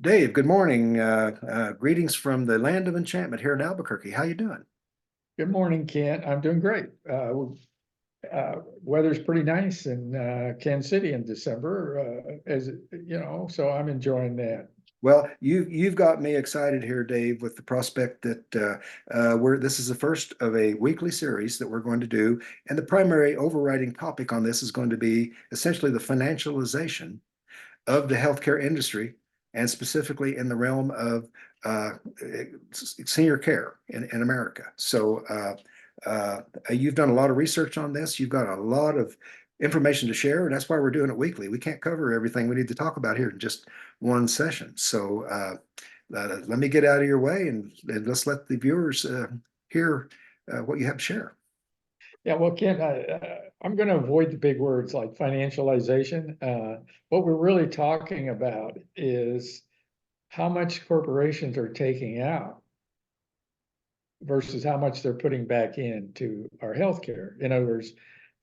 Dave, good morning. Greetings from the land of enchantment here in Albuquerque. How you doing? Good morning, Kent. I'm doing great. Weather's pretty nice in Kansas City in December, as you know, so I'm enjoying that. Well, you've got me excited here, Dave, with the prospect that this is the first of a weekly series that we're going to do, and the primary overriding topic on this is going to be essentially the financialization of the healthcare industry, and specifically in the realm of uh, senior care in America. You've done a lot of research on this. You've got a lot of information to share, and that's why we're doing it weekly. We can't cover everything we need to talk about here in just one session. Let me get out of your way and let's let the viewers hear what you have to share. Yeah, well, Kent, I'm going to avoid the big words like financialization. What we're really talking about is how much corporations are taking out versus how much they're putting back into our healthcare. In other words,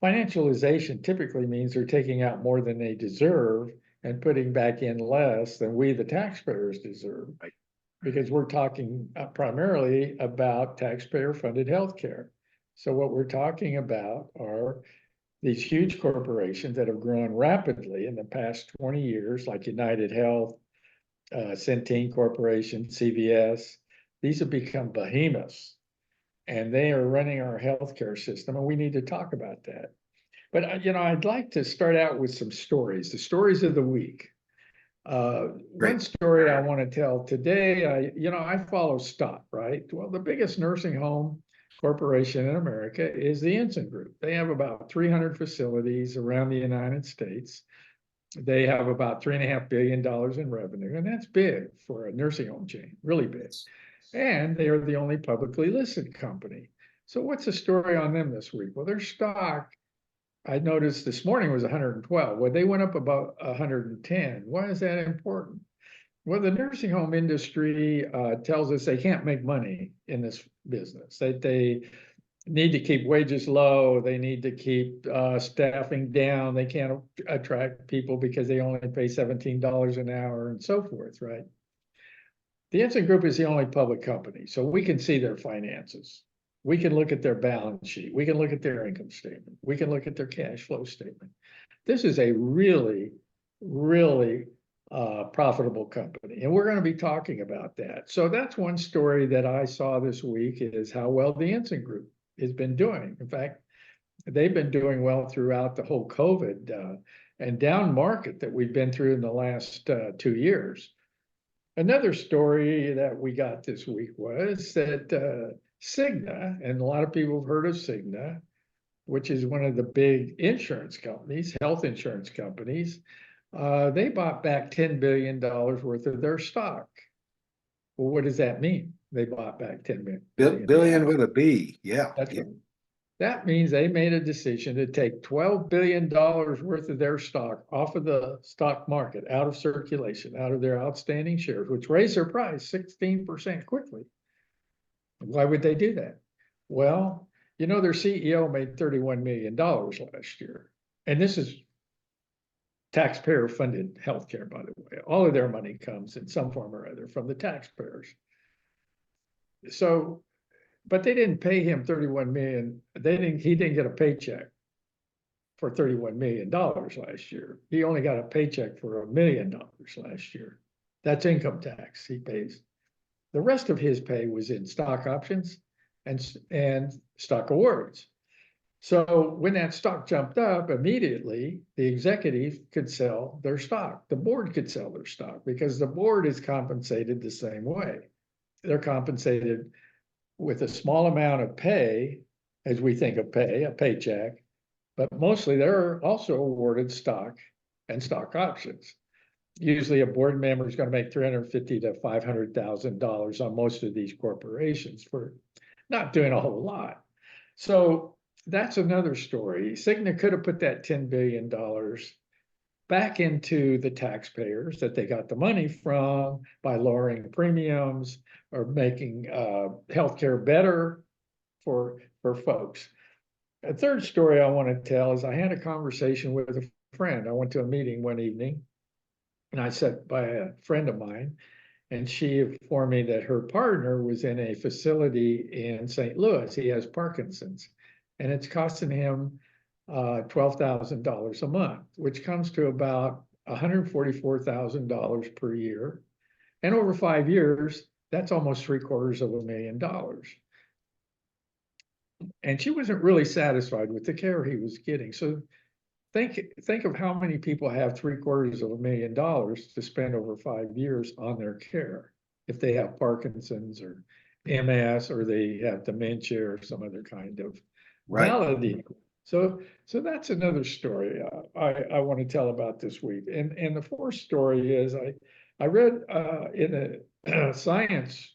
financialization typically means they're taking out more than they deserve and putting back in less than we, the taxpayers, deserve. Right. Because we're talking primarily about taxpayer-funded healthcare. So what we're talking about are these huge corporations that have grown rapidly in the past 20 years, like United Health, Centene Corporation, CVS. These have become behemoths, and they are running our healthcare system, and we need to talk about that. But I'd like to start out with some stories, the stories of the week. One Great. story I want to tell today, I follow stock, right? Well, the biggest nursing home corporation in America is the Ensign Group. They have about 300 facilities around the United States. They have about $3.5 billion in revenue, and that's big for a nursing home chain, really big. And they are the only publicly listed company. So what's the story on them this week? Well, their stock, I noticed this morning, was 112. Well, they went up about 110. Why is that important? Well, the nursing home industry tells us they can't make money in this business. They need to keep wages low. They need to keep staffing down. They can't attract people because they only pay $17 an hour and so forth, right? The Ensign Group is the only public company, so we can see their finances. We can look at their balance sheet. We can look at their income statement. We can look at their cash flow statement. This is a really, really profitable company, and we're going to be talking about that. So that's one story that I saw this week, is how well the Ensign Group has been doing. In fact, they've been doing well throughout the whole COVID and down market that we've been through in the last 2 years. Another story that we got this week was that Cigna, and a lot of people have heard of Cigna, which is one of the big insurance companies, health insurance companies, they bought back $10 billion worth of their stock. Well, what does that mean? They bought back 10 billion. Billion with a B. Yeah. That's right. That means they made a decision to take $12 billion worth of their stock off of the stock market, out of circulation, out of their outstanding shares, which raised their price 16% quickly. Why would they do that? Well, their CEO made $31 million last year. And this is taxpayer funded healthcare, by the way. All of their money comes in some form or other from the taxpayers. So, but they didn't pay him 31 million. He didn't get a paycheck for $31 million last year. He only got a paycheck for $1 million last year. That's income tax he pays. The rest of his pay was in stock options and stock awards. So when that stock jumped up, immediately the executive could sell their stock. The board could sell their stock because the board is compensated the same way. They're compensated with a small amount of pay, as we think of pay, a paycheck, but mostly they're also awarded stock and stock options. Usually a board member is going to make $350,000 to $500,000 on most of these corporations for not doing a whole lot. So that's another story. Cigna could have put that $10 billion back into the taxpayers that they got the money from by lowering premiums or making healthcare better for folks. A third story I want to tell is I had a conversation with a friend. I went to a meeting one evening, and I sat by a friend of mine, and she informed me that her partner was in a facility in St. Louis. He has Parkinson's, and it's costing him $12,000 a month, which comes to about $144,000 per year. And over 5 years, that's almost $750,000. And she wasn't really satisfied with the care he was getting. So think of how many people have $750,000 to spend over 5 years on their care if they have Parkinson's or MS, or they have dementia or some other kind of Right. malady. So that's another story I want to tell about this week. And the fourth story is I read in a science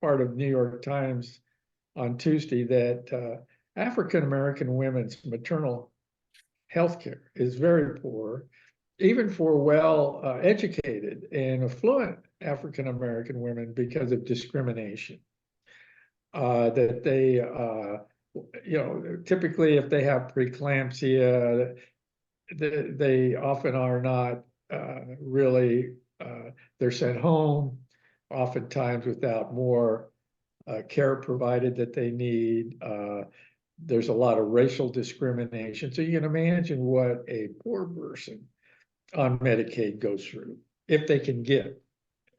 part of New York Times on Tuesday that African American women's maternal health care is very poor, even for well educated and affluent African American women, because of discrimination. That they, typically if they have preeclampsia, they often are not really, they're sent home, oftentimes without more care provided that they need. There's a lot of racial discrimination. So you can imagine what a poor person on Medicaid goes through if they can get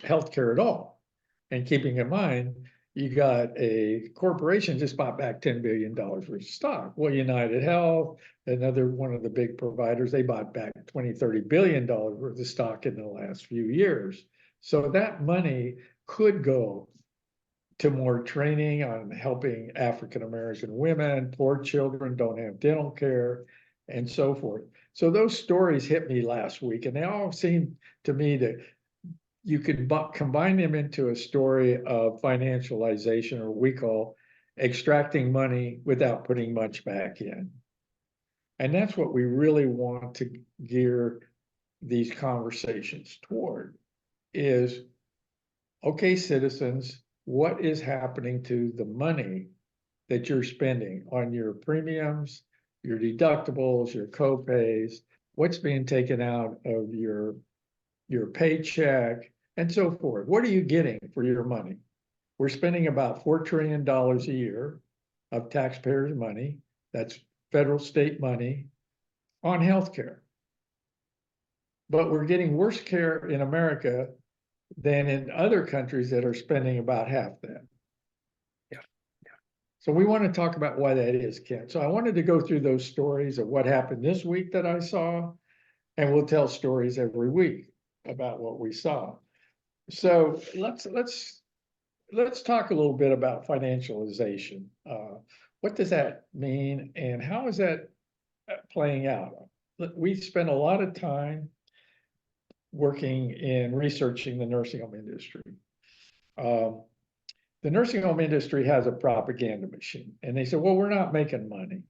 health care at all. And keeping in mind, you got a corporation just bought back $10 billion worth of stock. Well, United Health, another one of the big providers, they bought back 20, $30 billion worth of stock in the last few years. So that money could go to more training on helping African American women, poor children don't have dental care, and so forth. So those stories hit me last week, and they all seem to me that you could combine them into a story of financialization, or we call extracting money without putting much back in. And that's what we really want to gear these conversations toward is, okay, citizens, what is happening to the money that you're spending on your premiums, your deductibles, your co-pays, what's being taken out of your paycheck, and so forth. What are you getting for your money? We're spending about $4 trillion a year of taxpayers' money, that's federal, state money, on healthcare. But we're getting worse care in America than in other countries that are spending about half that. Yeah. So we want to talk about why that is, Ken. So I wanted to go through those stories of what happened this week that I saw, and we'll tell stories every week about what we saw. So let's talk a little bit about financialization. What does that mean, and how is that playing out? We spent a lot of time working in researching the nursing home industry. The nursing home industry has a propaganda machine, and they said, well, we're not making money.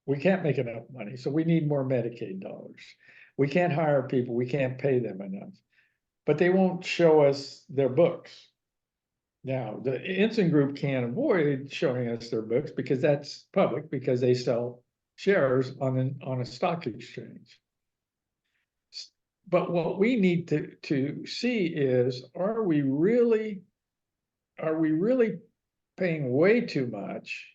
We can't make enough money, so we need more Medicaid dollars. We can't hire people, we can't pay them enough. But they won't show us their books. Now, the Ensign Group can't avoid showing us their books because that's public, because they sell shares on a stock exchange. But what we need to see is, are we really paying way too much?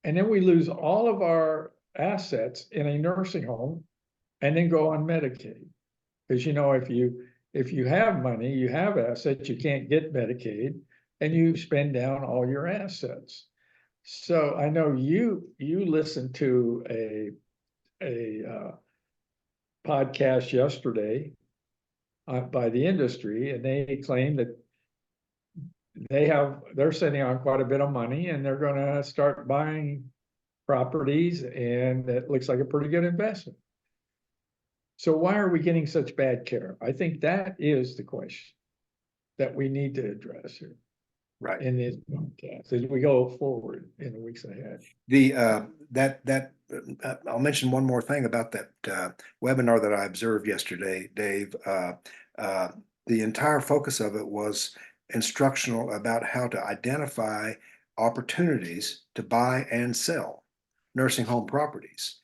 And then we lose all of our assets in a nursing home and then go on Medicaid. Because if you have money, you have assets, you can't get Medicaid, and you spend down all your assets. So I know you listened to a podcast yesterday by the industry, and they claim that they're sitting on quite a bit of money, and they're going to start buying properties, and it looks like a pretty good investment. So why are we getting such bad care? I think that is the question that we need to address here. Right. In this podcast as we go forward in the weeks ahead. I'll mention one more thing about that webinar that I observed yesterday, Dave. The entire focus of it was instructional about how to identify opportunities to buy and sell nursing home properties.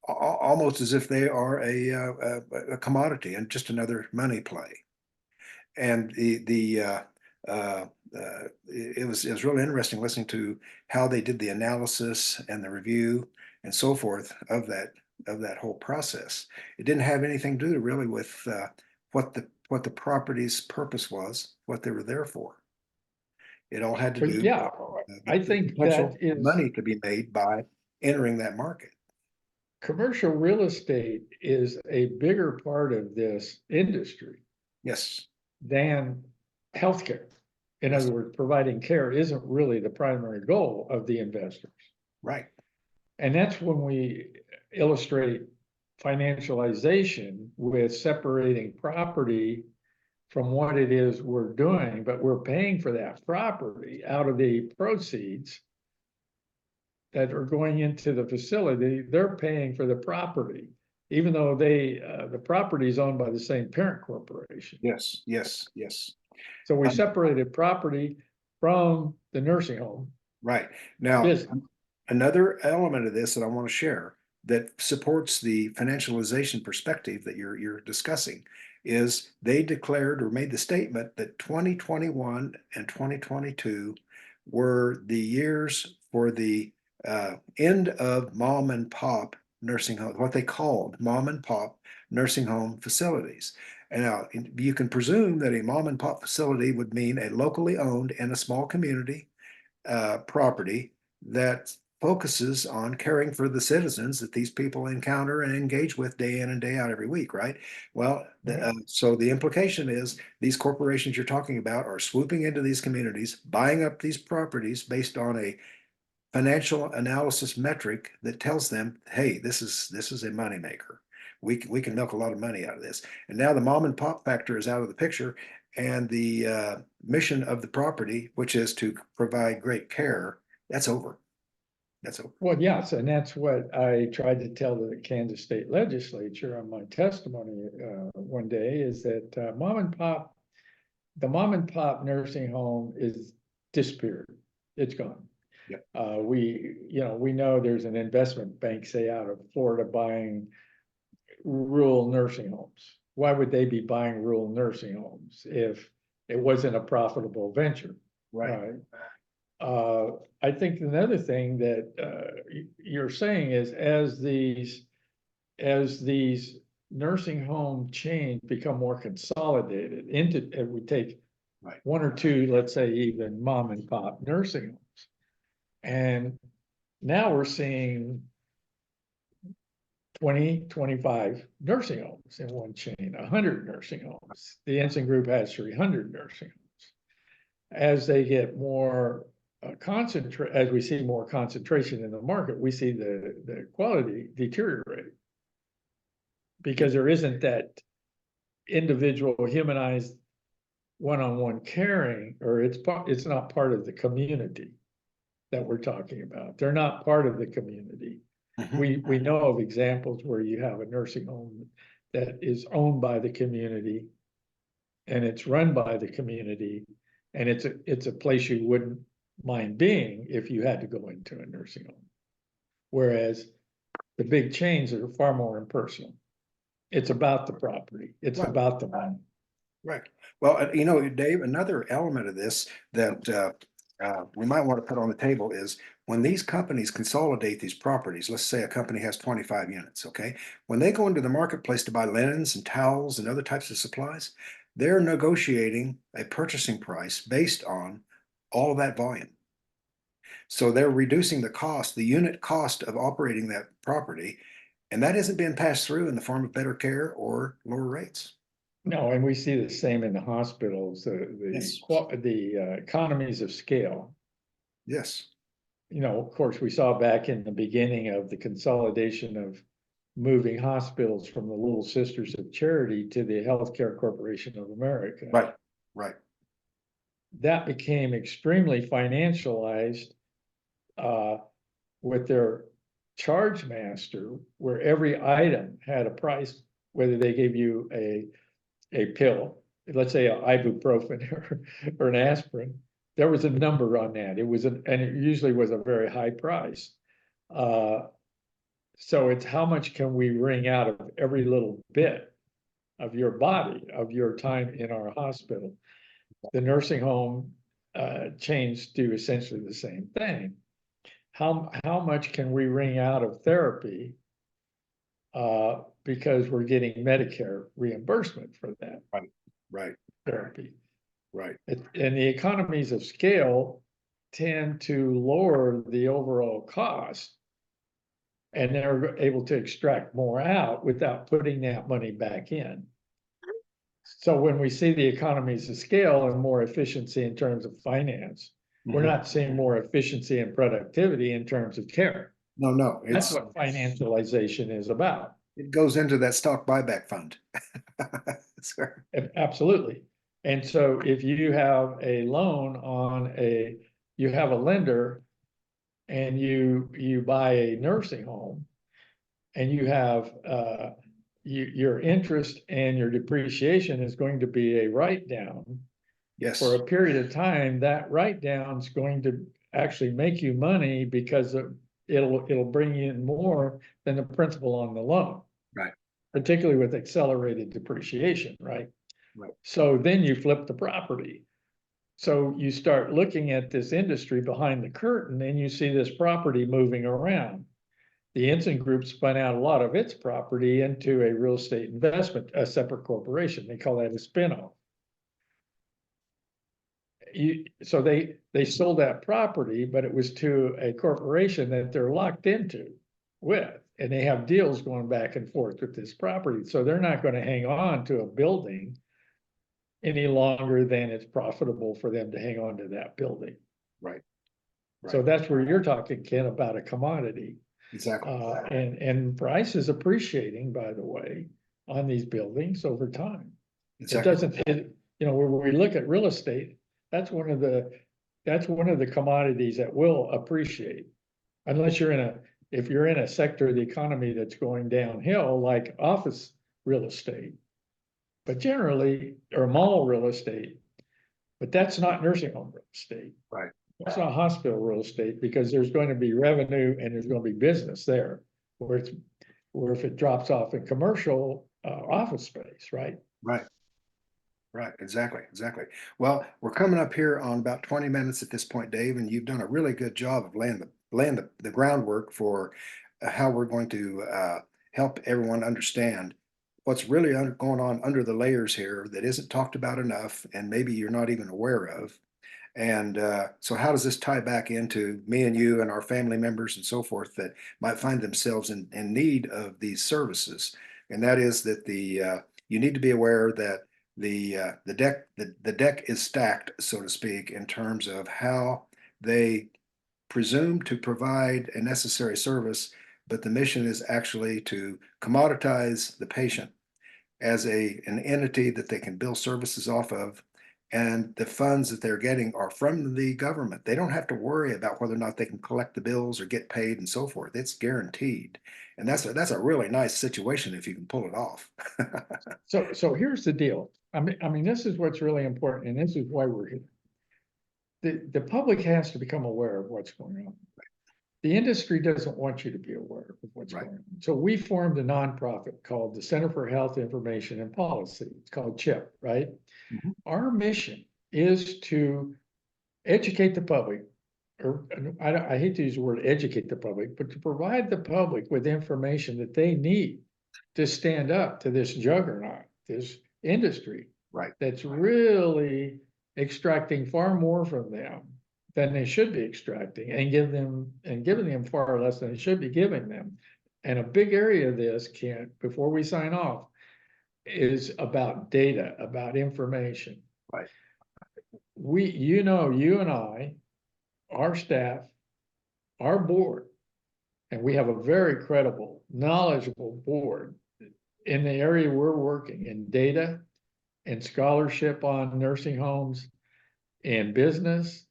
almost as if they are a commodity and just another money play. And it was really interesting listening to how they did the analysis and the review and so forth of that whole process. It didn't have anything to do really with what the property's purpose was, what they were there for. It all had to But do yeah, with I the think that potential is money to be made by entering that market. commercial real estate is a bigger part of this industry Yes, than healthcare. In yes, other words, providing care isn't really the primary goal of the investors. right. And that's when we illustrate financialization with separating property from what it is we're doing, but we're paying for that property out of the proceeds that are going into the facility. They're paying for the property, even though the property is owned by the same parent corporation. Yes, yes, yes. So we Um, separated property from the nursing home right. Now, business. another element of this that I want to share that supports the financialization perspective that you're discussing is they declared or made the statement that 2021 and 2022 were the years for the end of mom and pop nursing home, what they called mom and pop nursing home facilities. And now you can presume that a mom and pop facility would mean a locally owned and a small community property that focuses on caring for the citizens that these people encounter and engage with day in and day out every week, right? Well, Right. so the implication is these corporations you're talking about are swooping into these communities, buying up these properties based on a financial analysis metric that tells them, hey, this is a moneymaker. We can milk a lot of money out of this. And now the mom and pop factor is out of the picture, and the mission of the property, which is to provide great care, that's over. That's over. Well, yes, and that's what I tried to tell the Kansas State Legislature on my testimony one day is that the mom and pop nursing home is disappeared. It's gone. Yep. We know there's an investment bank, say out of Florida, buying rural nursing homes. Why would they be buying rural nursing homes if it wasn't a profitable venture? Right. Right. I think another thing that you're saying is as these nursing home chains become more consolidated into, and we take Right. one or two, let's say even mom and pop nursing homes, and now we're seeing 20, 25 nursing homes in one chain, 100 nursing homes. The Ensign Group has 300 nursing homes. As they get more as we see more concentration in the market, we see the quality deteriorate because there isn't that individual humanized one-on-one caring, or it's not part of the community that we're talking about. They're not part of the community. Mhm. We know of examples where you have a nursing home that is owned by the community and it's run by the community, and it's a place you wouldn't mind being if you had to go into a nursing home. Whereas the big chains are far more impersonal. It's about the property. It's Right. about the money. Right. Well, Dave, another element of this that we might want to put on the table is when these companies consolidate these properties, let's say a company has 25 units, okay? When they go into the marketplace to buy linens and towels and other types of supplies, they're negotiating a purchasing price based on all of that volume. So they're reducing the cost, the unit cost of operating that property, and that isn't being passed through in the form of better care or lower rates. No, and we see the same in the hospitals, Yes. the economies of scale. Yes. Of course, we saw back in the beginning of the consolidation of moving hospitals from the Little Sisters of Charity to the Healthcare Corporation of America. Right. Right. That became extremely financialized with their charge master, where every item had a price, whether they gave you a pill, let's say an ibuprofen or an aspirin, there was a number on that. And it usually was a very high price. So it's how much can we wring out of every little bit of your body, of your time in our hospital. The nursing home chains do essentially the same thing. How much can we wring out of therapy because we're getting Medicare reimbursement for that Right, right, therapy? right. And the economies of scale tend to lower the overall cost, and they're able to extract more out without putting that money back in. So when we see the economies of scale and more efficiency in terms of finance, we're Mhm. not seeing more efficiency and productivity in terms of care. No, no, That's what financialization is about. it goes into that stock buyback fund. Sir. Absolutely. And so if you have a loan on you have a lender and you buy a nursing home and you have, your interest and your depreciation is going to be a write down for Yes, a period of time. That write down is going to actually make you money because it'll bring you in more than the principal on the loan, right, particularly with accelerated depreciation, right? right. So then you flip the property. So you start looking at this industry behind the curtain and you see this property moving around. The Ensign Group spun out a lot of its property into a real estate investment, a separate corporation. They call that a spinoff. So they sold that property, but it was to a corporation that they're locked into with, and they have deals going back and forth with this property. So they're not going to hang on to a building any longer than it's profitable for them to hang on to that building. Right, So right. that's where you're talking, Ken, about a commodity. Exactly. And price is appreciating, by the way, on these buildings over time. It Exactly. doesn't, when we look at real estate, that's one of the commodities that will appreciate. Unless if you're in a sector of the economy that's going downhill, like office real estate. But generally, or mall real estate, but that's not nursing home real estate. Right. It's not hospital real estate because there's going to be revenue and there's going to be business there. Where if it drops off in commercial office space, right? Right. Right. Exactly. Exactly. Well, we're coming up here on about 20 minutes at this point, Dave, and you've done a really good job of laying the groundwork for how we're going to help everyone understand what's really going on under the layers here that isn't talked about enough, and maybe you're not even aware of. And so, how does this tie back into me and you and our family members and so forth that might find themselves in need of these services? And that is that you need to be aware that the deck is stacked, so to speak, in terms of how they presume to provide a necessary service, but the mission is actually to commoditize the patient as an entity that they can build services off of. And the funds that they're getting are from the government. They don't have to worry about whether or not they can collect the bills or get paid and so forth. It's guaranteed. And that's a really nice situation if you can pull it off. So here's the deal. I mean, this is what's really important, and this is why we're here. The public has to become aware of what's going on. The industry doesn't want you to be aware of what's Right. going on. So we formed a nonprofit called the Center for Health Information and Policy. It's called CHIP, right? Mhm. Our mission is to educate the public, or I hate to use the word educate the public, but to provide the public with information that they need to stand up to this juggernaut, this industry Right. that's really extracting far more from them than they should be extracting, and giving them far less than they should be giving them. And a big area of this, Kent, before we sign off, is about data, about information. Right. You and I, our staff, our board, and we have a very credible, knowledgeable board in the area we're working in data and scholarship on nursing homes and business.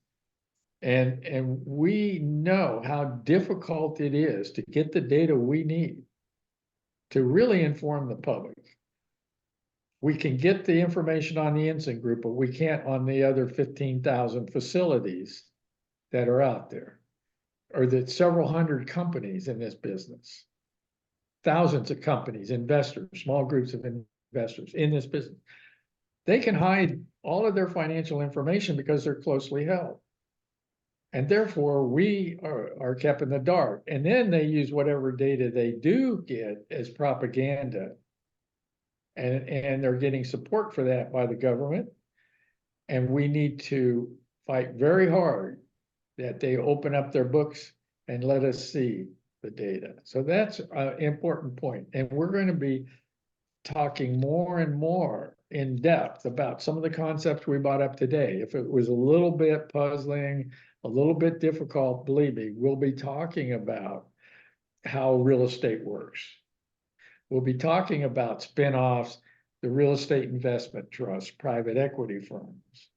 And we know how difficult it is to get the data we need to really inform the public. We can get the information on the Ensign Group, but we can't on the other 15,000 facilities that are out there, or the several hundred companies in this business. thousands of companies, investors, small groups of investors in this business. They can hide all of their financial information because they're closely held. And therefore, we are kept in the dark. And then they use whatever data they do get as propaganda. And they're getting support for that by the government. And we need to fight very hard that they open up their books and let us see the data. So that's an important point. And we're going to be talking more and more in depth about some of the concepts we brought up today. If it was a little bit puzzling, a little bit difficult, believe me, we'll be talking about how real estate works. We'll be talking about spin-offs, the real estate investment trust, private equity firms,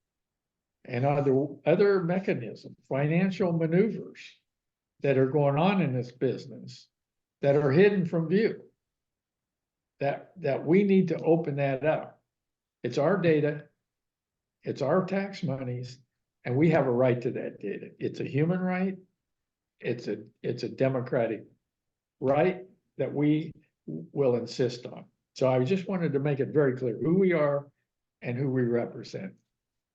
and other mechanisms, financial maneuvers that are going on in this business that are hidden from view. That we need to open that up. It's our data, it's our tax monies, and we have a right to that data. It's a human right, it's a democratic right that we will insist on. So I just wanted to make it very clear who we are and who we represent.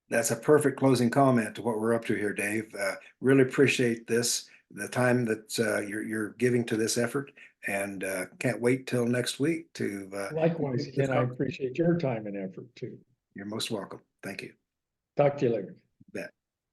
That's a perfect closing comment to what we're up to here, Dave. Really appreciate this, the time that you're giving to this effort, and can't wait till next week to. Likewise, Ken, I appreciate your time and effort too. You're most welcome. Thank you. Talk to you later.